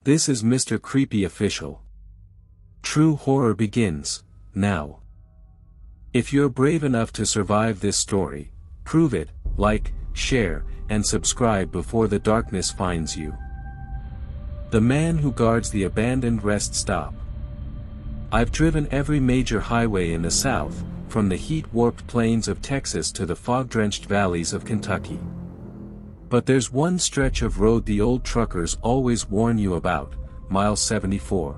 This is Mr. Creepy Official. True horror begins, now. If you're brave enough to survive this story, prove it, like, share, and subscribe before the darkness finds you. The man who guards the abandoned rest stop. I've driven every major highway in the South, from the heat-warped plains of Texas to the fog-drenched valleys of Kentucky. But there's one stretch of road the old truckers always warn you about, Mile 74.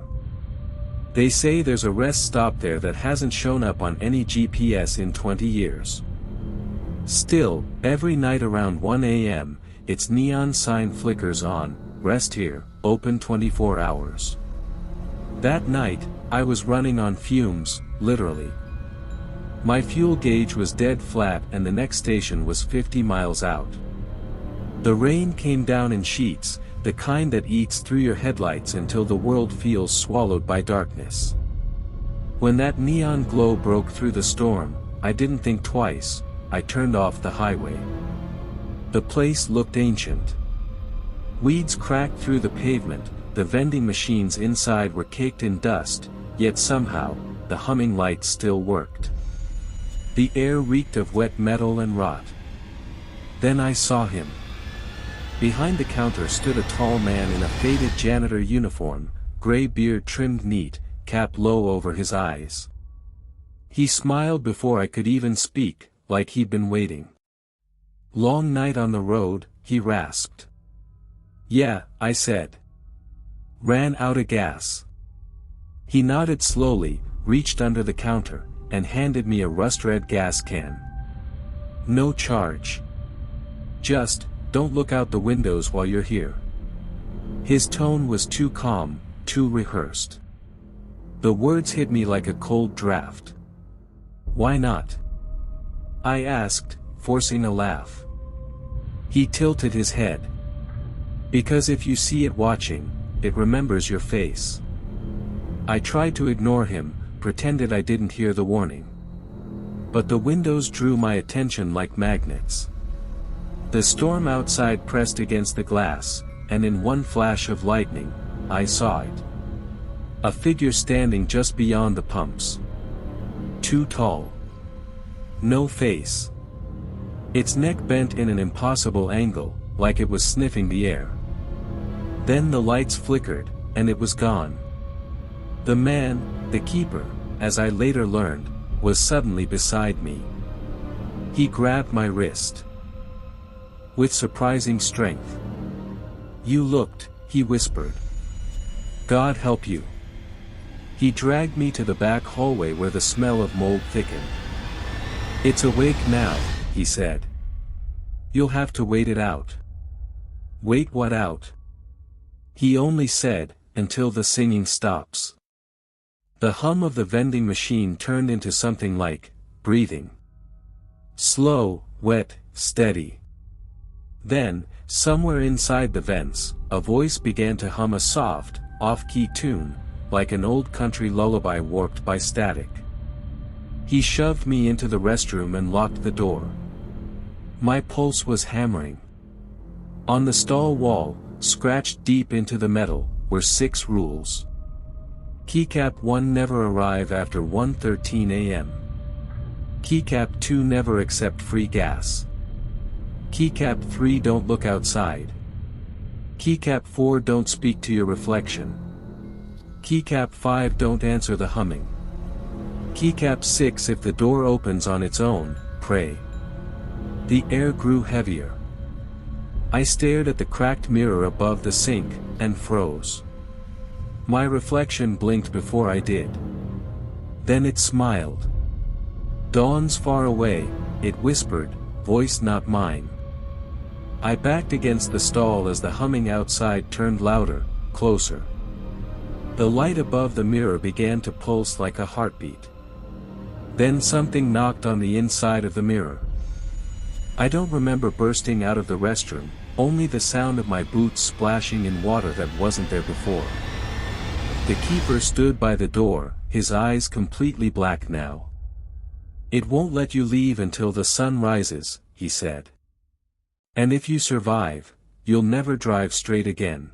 They say there's a rest stop there that hasn't shown up on any GPS in 20 years. Still, every night around 1 a.m., its neon sign flickers on, "Rest here, open 24 hours." That night, I was running on fumes, literally. My fuel gauge was dead flat and the next station was 50 miles out. The rain came down in sheets, the kind that eats through your headlights until the world feels swallowed by darkness. When that neon glow broke through the storm, I didn't think twice, I turned off the highway. The place looked ancient. Weeds cracked through the pavement, the vending machines inside were caked in dust, yet somehow, the humming lights still worked. The air reeked of wet metal and rot. Then I saw him. Behind the counter stood a tall man in a faded janitor uniform, gray beard trimmed neat, cap low over his eyes. He smiled before I could even speak, like he'd been waiting. "Long night on the road," he rasped. "Yeah," I said. "Ran out of gas." He nodded slowly, reached under the counter, and handed me a rust-red gas can. "No charge. Just, don't look out the windows while you're here." His tone was too calm, too rehearsed. The words hit me like a cold draft. "Why not?" I asked, forcing a laugh. He tilted his head. "Because if you see it watching, it remembers your face." I tried to ignore him, pretended I didn't hear the warning. But the windows drew my attention like magnets. The storm outside pressed against the glass, and in one flash of lightning, I saw it. A figure standing just beyond the pumps. Too tall. No face. Its neck bent in an impossible angle, like it was sniffing the air. Then the lights flickered, and it was gone. The man, the keeper, as I later learned, was suddenly beside me. He grabbed my wrist. With surprising strength. "You looked," he whispered. "God help you." He dragged me to the back hallway where the smell of mold thickened. "It's awake now," he said. "You'll have to wait it out." "Wait what out?" He only said, "Until the singing stops." The hum of the vending machine turned into something like breathing. Slow, wet, steady. Then, somewhere inside the vents, a voice began to hum a soft, off-key tune, like an old country lullaby warped by static. He shoved me into the restroom and locked the door. My pulse was hammering. On the stall wall, scratched deep into the metal, were 6 rules. Keycap 1: never arrive after 1:13 a.m. Keycap 2: never accept free gas. Keycap 3: don't look outside. Keycap 4: don't speak to your reflection. Keycap 5: don't answer the humming. Keycap 6: if the door opens on its own, pray. The air grew heavier. I stared at the cracked mirror above the sink, and froze. My reflection blinked before I did. Then it smiled. "Dawn's far away," it whispered, voice not mine. I backed against the stall as the humming outside turned louder, closer. The light above the mirror began to pulse like a heartbeat. Then something knocked on the inside of the mirror. I don't remember bursting out of the restroom, only the sound of my boots splashing in water that wasn't there before. The keeper stood by the door, his eyes completely black now. "It won't let you leave until the sun rises," he said. "And if you survive, you'll never drive straight again."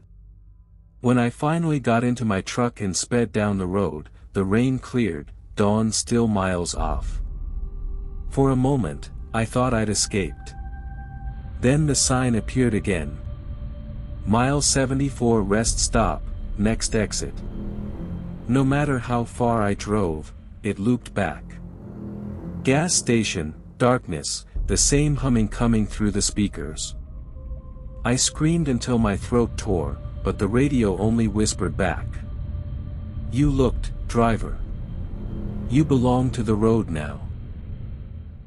When I finally got into my truck and sped down the road, the rain cleared, dawn still miles off. For a moment, I thought I'd escaped. Then the sign appeared again. Mile 74 rest stop, next exit. No matter how far I drove, it looped back. Gas station, darkness, the same humming coming through the speakers. I screamed until my throat tore, but the radio only whispered back. You looked, driver. You belong to the road now.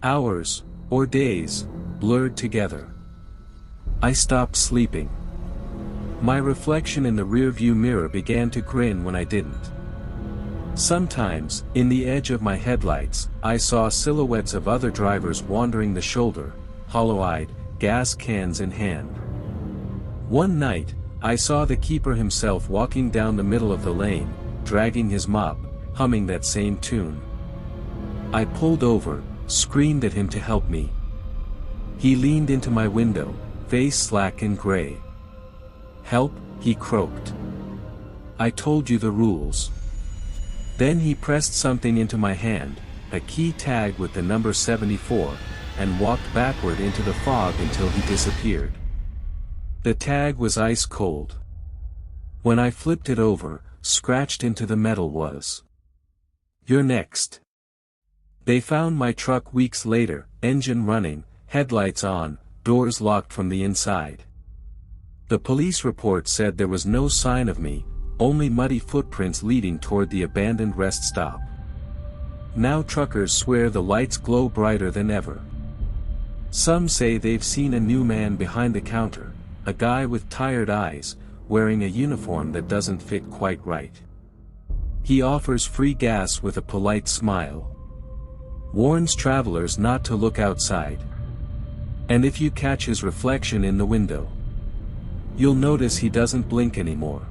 Hours, or days, blurred together. I stopped sleeping. My reflection in the rearview mirror began to grin when I didn't. Sometimes, in the edge of my headlights, I saw silhouettes of other drivers wandering the shoulder, hollow-eyed, gas cans in hand. One night, I saw the keeper himself walking down the middle of the lane, dragging his mop, humming that same tune. I pulled over, screamed at him to help me. He leaned into my window, face slack and gray. Help, he croaked. I told you the rules. Then he pressed something into my hand, a key tag with the number 74, and walked backward into the fog until he disappeared. The tag was ice cold. When I flipped it over, scratched into the metal was, "You're next." They found my truck weeks later, engine running, headlights on, doors locked from the inside. The police report said there was no sign of me, only muddy footprints leading toward the abandoned rest stop. Now truckers swear the lights glow brighter than ever. Some say they've seen a new man behind the counter, a guy with tired eyes, wearing a uniform that doesn't fit quite right. He offers free gas with a polite smile. Warns travelers not to look outside. And if you catch his reflection in the window, you'll notice he doesn't blink anymore.